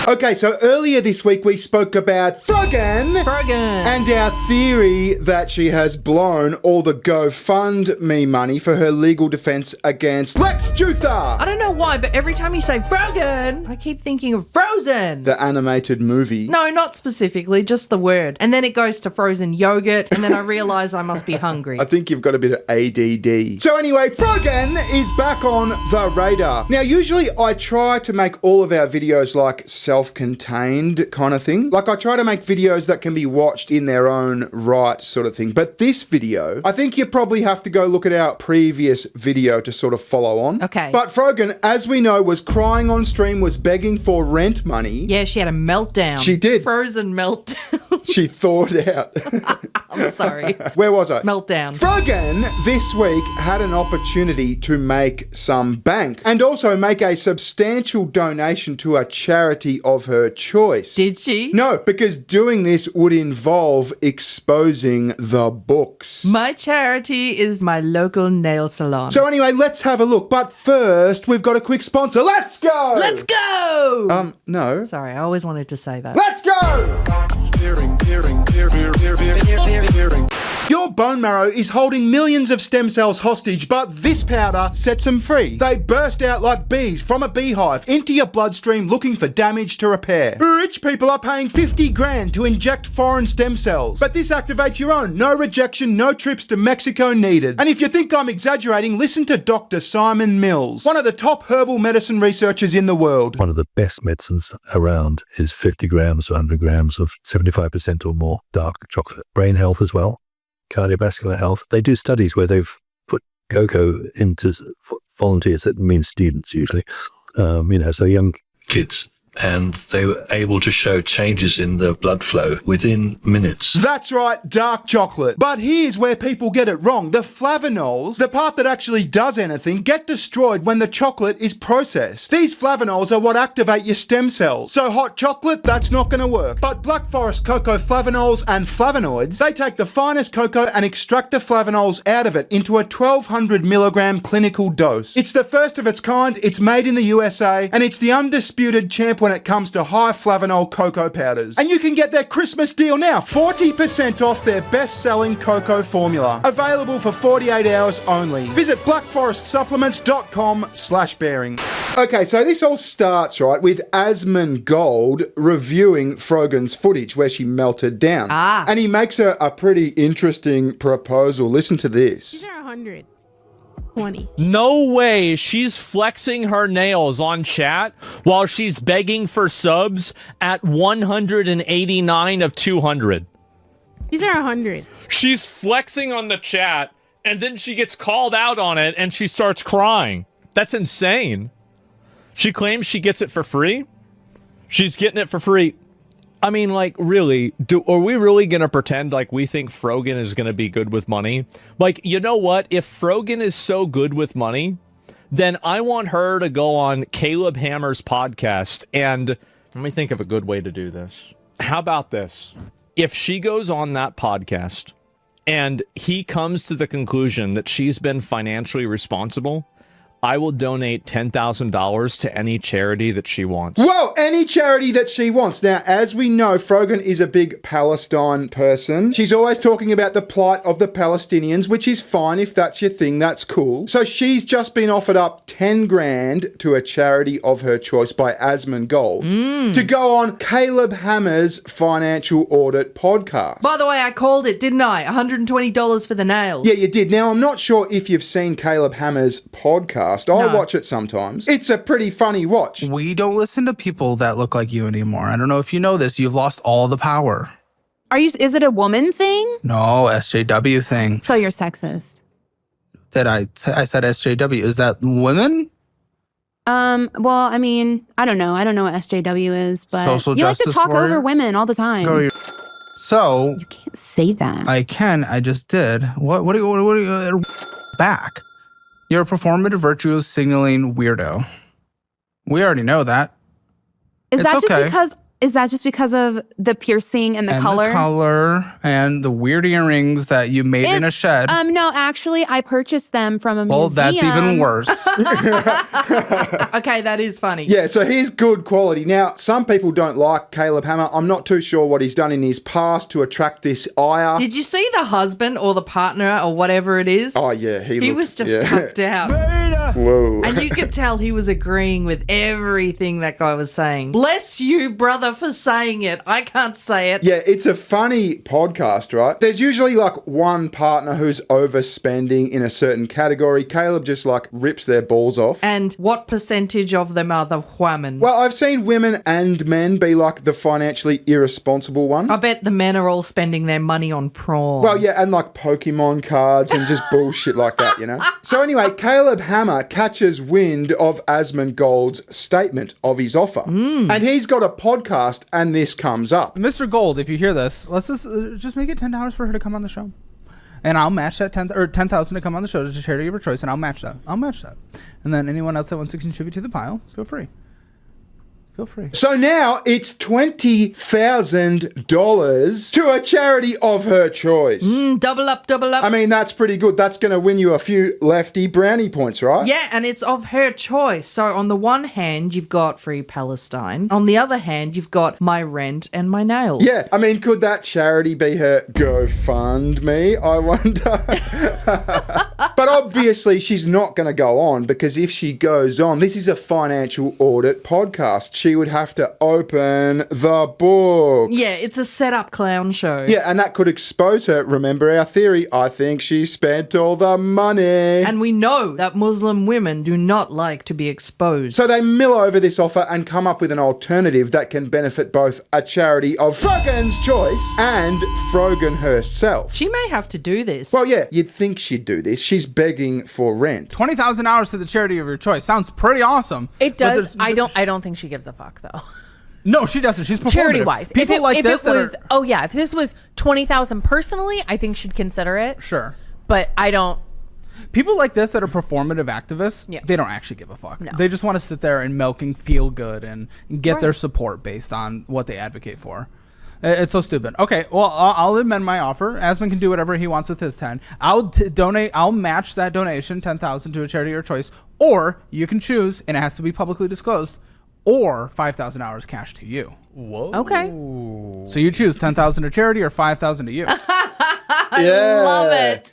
Okay, so earlier this week we spoke about Frogan and our theory that she has blown all the GoFundMe money for her legal defense against Lex Luthor. I don't know why, but every time you say Frogan, I keep thinking of Frozen. The animated movie. No, not specifically, just the word. And then it goes to frozen yogurt, and then I realise I must be hungry. I think you've got a bit of ADD. So anyway, Frogan is back on the radar. Now, usually I try to make all of our videos like self-contained kind of thing. Like I try to make videos that can be watched in their own right sort of thing. But this video, I think you probably have to go look at our previous video to sort of follow on. Okay. But Frogan, as we know, was crying on stream, was begging for rent money. Yeah, she had a meltdown. She did. Frozen meltdown. She thawed out. I'm sorry. Where was I? Meltdown. Frogan this week had an opportunity to make some bank and also make a substantial donation to a charity of her choice. Did she? No, because doing this would involve exposing the books. My charity is my local nail salon. So anyway, let's have a look. But first, we've got a quick sponsor. Let's go! Let's go! No. Sorry, I always wanted to say that. Let's go! Your bone marrow is holding millions of stem cells hostage, but this powder sets them free. They burst out like bees from a beehive into your bloodstream looking for damage to repair. Rich people are paying 50 grand to inject foreign stem cells, but this activates your own. No rejection, no trips to Mexico needed. And if you think I'm exaggerating, listen to Dr. Simon Mills, one of the top herbal medicine researchers in the world. One of the best medicines around is 50 grams to 100 grams of 75% or more dark chocolate. Brain health as well, cardiovascular health. They do studies where they've put cocoa into volunteers, that means students usually, so young kids. And they were able to show changes in the blood flow within minutes. That's right, dark chocolate. But here's where people get it wrong. The flavanols, the part that actually does anything, get destroyed when the chocolate is processed. These flavanols are what activate your stem cells. So hot chocolate, that's not going to work. But Black Forest cocoa flavanols and flavonoids, they take the finest cocoa and extract the flavanols out of it into a 1200 milligram clinical dose. It's the first of its kind, it's made in the USA, and it's the undisputed champ when it comes to high flavanol cocoa powders. And you can get their Christmas deal now, 40% off their best-selling cocoa formula. Available for 48 hours only. Visit blackforestsupplements.com/bearing. Okay, so this all starts, right, with Asmongold reviewing Frogan's footage where she melted down. And he makes her a pretty interesting proposal. Listen to this. These are 100. 20. No way she's flexing her nails on chat while she's begging for subs at 189 of 200. These are 100. She's flexing on the chat and then she gets called out on it and she starts crying. That's insane. She claims she gets it for free. She's getting it for free. I mean, like, really, are we really going to pretend like we think Frogan is going to be good with money? Like, you know what? If Frogan is so good with money, then I want her to go on Caleb Hammer's podcast. And let me think of a good way to do this. How about this? If she goes on that podcast and he comes to the conclusion that she's been financially responsible, I will donate $10,000 to any charity that she wants. Whoa, any charity that she wants. Now, as we know, Frogan is a big Palestine person. She's always talking about the plight of the Palestinians, which is fine if that's your thing, that's cool. So she's just been offered up 10 grand to a charity of her choice by Asmongold to go on Caleb Hammer's Financial Audit podcast. By the way, I called it, didn't I? $120 for the nails. Yeah, you did. Now, I'm not sure if you've seen Caleb Hammer's podcast. I watch it sometimes. It's a pretty funny watch. We don't listen to people that look like you anymore. I don't know if you know this. You've lost all the power. Is it a woman thing? No, SJW thing. So you're sexist. I said SJW. Is that women? Well, I mean, I don't know. I don't know what SJW is, but Social you like to justice talk warrior? over women all the time. So you can't say that. I can. I just did. What do you back? You're a performative virtue signaling weirdo. We already know that. Is that just okay. because Is that just because of the piercing and the color? The color and the weird earrings that you made in a shed. No, actually, I purchased them from a museum. Well, that's even worse. Okay, that is funny. Yeah, so he's good quality. Now, some people don't like Caleb Hammer. I'm not too sure what he's done in his past to attract this ire. Did you see the husband or the partner or whatever it is? Oh, yeah. He was just cucked out. Whoa. And you could tell he was agreeing with everything that guy was saying. Bless you, brother, for saying it. I can't say it. Yeah, it's a funny podcast, right? There's usually like one partner who's overspending in a certain category. Caleb just like rips their balls off. And what percentage of them are the women? Well, I've seen women and men be like the financially irresponsible one. I bet the men are all spending their money on prawn. Well, yeah, and like Pokemon cards and just bullshit like that, you know? So anyway, Caleb Hammer catches wind of Asmongold's statement of his offer. And he's got a podcast and this comes up. Mr. Gold, if you hear this, let's just make it $10 for her to come on the show. And I'll match that 10,000 to come on the show to charity of her choice, and I'll match that. And then anyone else that wants to contribute to the pile, feel free. So now it's $20,000 to a charity of her choice. Double up. I mean, that's pretty good. That's going to win you a few lefty brownie points, right? Yeah, and it's of her choice. So on the one hand, you've got Free Palestine. On the other hand, you've got my rent and my nails. Yeah, I mean, could that charity be her GoFundMe, I wonder? But obviously, she's not going to go on, because if she goes on, this is a financial audit podcast. She would have to open the books. Yeah, it's a set-up clown show. Yeah, and that could expose her. Remember our theory. I think she spent all the money. And we know that Muslim women do not like to be exposed. So they mill over this offer and come up with an alternative that can benefit both a charity of Frogan's choice and Frogan herself. She may have to do this. Well, yeah, you'd think she'd do this. She's begging for rent. 20,000 hours to the charity of your choice. Sounds pretty awesome. It does. I don't think she gives a fuck though. No, she doesn't. She's performative. Charity wise. People if this was 20,000 personally, I think she'd consider it. Sure. But I don't. People like this that are performative activists, they don't actually give a fuck. No. They just want to sit there and milk and feel good and get their support based on what they advocate for. It's so stupid. Okay, well, I'll amend my offer. Asmon can do whatever he wants with his 10. I'll donate. I'll match that donation, 10,000 to a charity of your choice, or you can choose, and it has to be publicly disclosed, or 5,000 hours cash to you. Whoa. Okay. So you choose 10,000 to charity or 5,000 to you. I love it.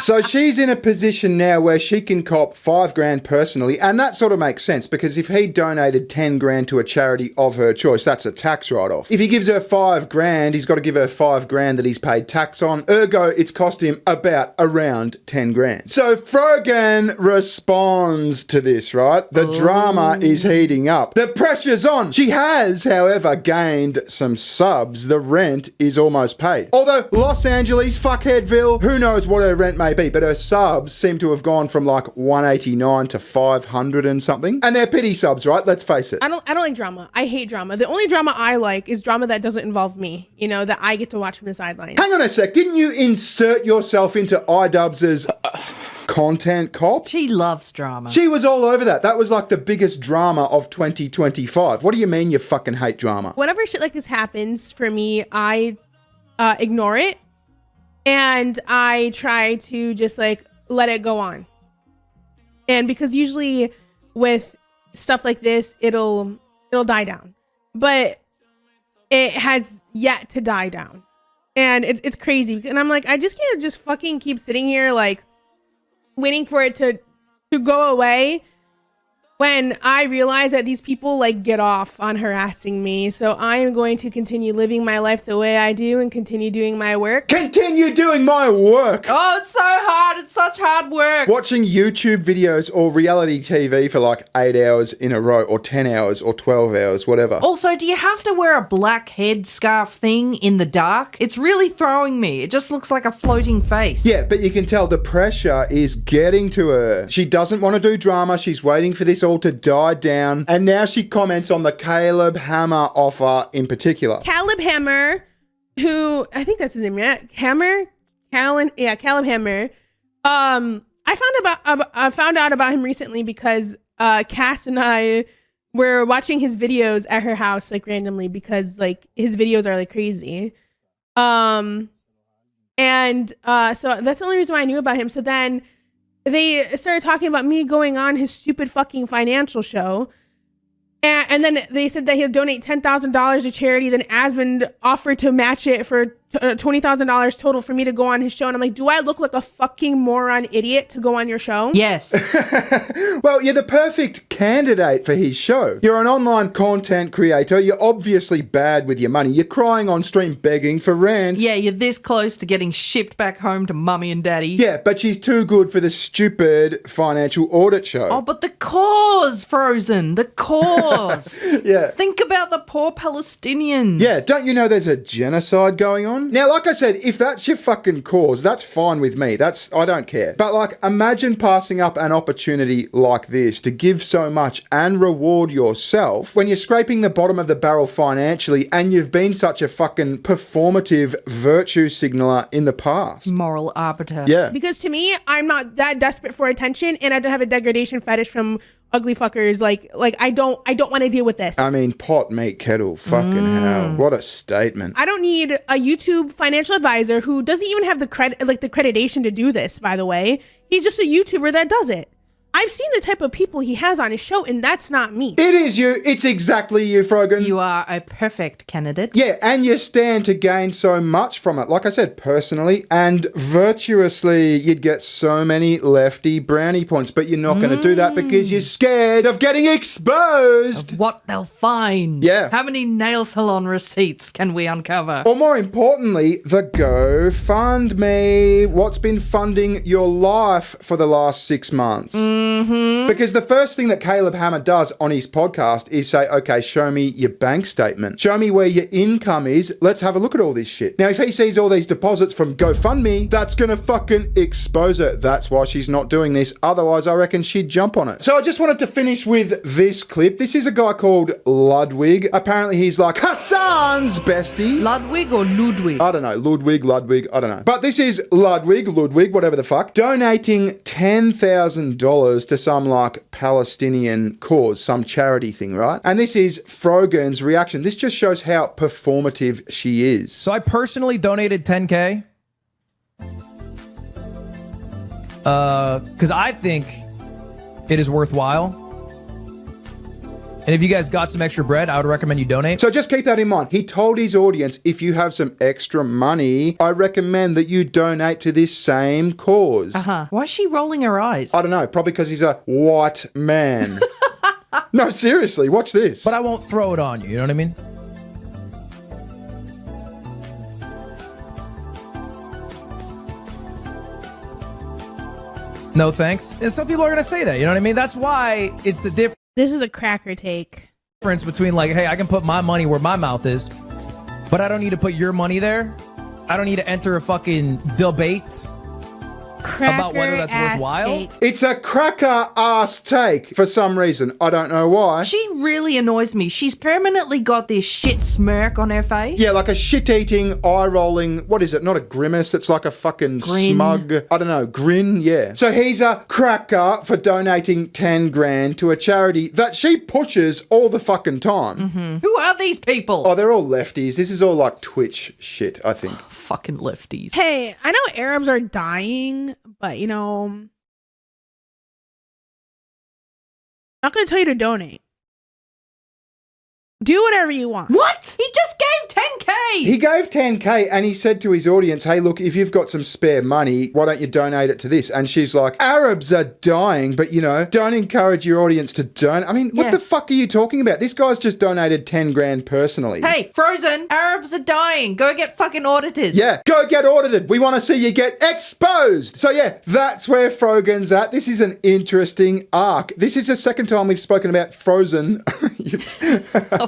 So she's in a position now where she can cop $5,000 personally, and that sort of makes sense, because if he donated $10,000 to a charity of her choice, that's a tax write-off. If he gives her $5,000, he's got to give her $5,000 that he's paid tax on. Ergo, it's cost him around $10,000. So Frogan responds to this, right? The drama is heating up. The pressure's on. She has, however, gained some subs. The rent is almost paid. Although Los Angeles, fuckheadville, who knows what her rent may be, but her subs seem to have gone from like 189 to 500 and something. And they're pity subs, right? Let's face it. I don't like drama. I hate drama. The only drama I like is drama that doesn't involve me, you know, that I get to watch from the sidelines. Hang on a sec. Didn't you insert yourself into iDubbbz's content cop? She loves drama. She was all over that. That was like the biggest drama of 2025. What do you mean you fucking hate drama? Whenever shit like this happens for me, I ignore it. And I try to just like let it go on. And because usually with stuff like this, it'll die down. But it has yet to die down. And it's crazy. And I'm like, I just can't just fucking keep sitting here like waiting for it to go away when I realize that these people like get off on harassing me. So I am going to continue living my life the way I do and continue doing my work. Continue doing my work! Oh, it's so hard. It's such hard work. Watching YouTube videos or reality TV for like 8 hours in a row, or 10 hours, or 12 hours, whatever. Also, do you have to wear a black head scarf thing in the dark? It's really throwing me. It just looks like a floating face. Yeah, but you can tell the pressure is getting to her. She doesn't want to do drama. She's waiting for this all to die down. And now she comments on the Caleb Hammer offer in particular. Caleb Hammer, who I think that's his name, right? Caleb Hammer. I found out about him recently because Cass and I we're watching his videos at her house like randomly because like his videos are like crazy. So that's the only reason why I knew about him. So then they started talking about me going on his stupid fucking financial show. And then they said that he'll donate $10,000 to charity. Then Asmond offered to match it for $20,000 total for me to go on his show. And I'm like, do I look like a fucking moron idiot to go on your show? Yes. Well, you're the perfect candidate for his show. You're an online content creator. You're obviously bad with your money. You're crying on stream begging for rent. Yeah, you're this close to getting shipped back home to mummy and daddy. Yeah, but she's too good for the stupid financial audit show. Oh, but the cause, Frozen. The cause. Yeah. Think about the poor Palestinians. Yeah, don't you know there's a genocide going on? Now, like I said, if that's your fucking cause, that's fine with me. I don't care. But like, imagine passing up an opportunity like this to give so much and reward yourself when you're scraping the bottom of the barrel financially and you've been such a fucking performative virtue signaler in the past. Moral arbiter. Yeah. Because to me, I'm not that desperate for attention, and I don't have a degradation fetish from ugly fuckers. Like I don't want to deal with this. I mean, pot, meat, kettle. Fucking hell. What a statement. I don't need a YouTube financial advisor who doesn't even have the accreditation to do this, by the way. He's just a YouTuber that does it. I've seen the type of people he has on his show, and that's not me. It is you. It's exactly you, Frogan. You are a perfect candidate. Yeah, and you stand to gain so much from it. Like I said, personally and virtuously, you'd get so many lefty brownie points, but you're not going to do that because you're scared of getting exposed. Of what they'll find. Yeah. How many nail salon receipts can we uncover? Or more importantly, the GoFundMe. What's been funding your life for the last 6 months? Because the first thing that Caleb Hammer does on his podcast is say, okay, show me your bank statement. Show me where your income is. Let's have a look at all this shit. Now, if he sees all these deposits from GoFundMe, that's going to fucking expose her. That's why she's not doing this. Otherwise, I reckon she'd jump on it. So I just wanted to finish with this clip. This is a guy called Ludwig. Apparently, he's like Hassan's bestie. Ludwig or Ludwig? I don't know. Ludwig, I don't know. But this is Ludwig, whatever the fuck, donating $10,000 to some like Palestinian cause, some charity thing, right? And this is Frogan's reaction. This just shows how performative she is. So I personally donated 10K. Because I think it is worthwhile. And if you guys got some extra bread, I would recommend you donate. So just keep that in mind. He told his audience, if you have some extra money, I recommend that you donate to this same cause. Why is she rolling her eyes? I don't know. Probably because he's a white man. No, seriously, watch this. But I won't throw it on you, you know what I mean? No thanks. And some people are going to say that, you know what I mean? That's why it's the difference. This is a cracker take. Between like, hey, I can put my money where my mouth is, but I don't need to put your money there. I don't need to enter a fucking debate about whether that's worthwhile. Take. It's a cracker-ass take for some reason. I don't know why. She really annoys me. She's permanently got this shit smirk on her face. Yeah, like a shit-eating, eye-rolling, what is it? Not a grimace, it's like a fucking Grin. smug, I don't know, grin, yeah. So he's a cracker for donating 10 grand to a charity that she pushes all the fucking time. Who are these people? Oh, they're all lefties. This is all like Twitch shit, I think. Fucking lefties. Hey, I know Arabs are dying, but you know, I'm not gonna tell you to donate. Do whatever you want. What? He just gave 10K. He gave 10K and he said to his audience, hey, look, if you've got some spare money, why don't you donate it to this? And she's like, Arabs are dying, but you know, don't encourage your audience to donate. I mean, what the fuck are you talking about? This guy's just donated 10 grand personally. Hey, Frozen, Arabs are dying. Go get fucking audited. Yeah, go get audited. We want to see you get exposed. So yeah, that's where Frogan's at. This is an interesting arc. This is the second time we've spoken about Frozen.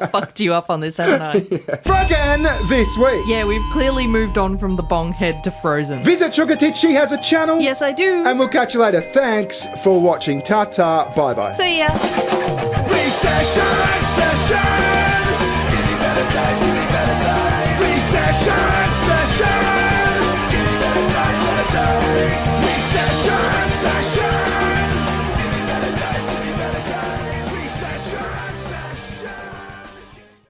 I fucked you up on this, haven't I? Frogan this week. Yeah, we've clearly moved on from the bong head to Frozen. Visit SugarTits. She has a channel. Yes, I do. And we'll catch you later. Thanks for watching. Ta-ta. Bye-bye. See ya. Recession. Recession.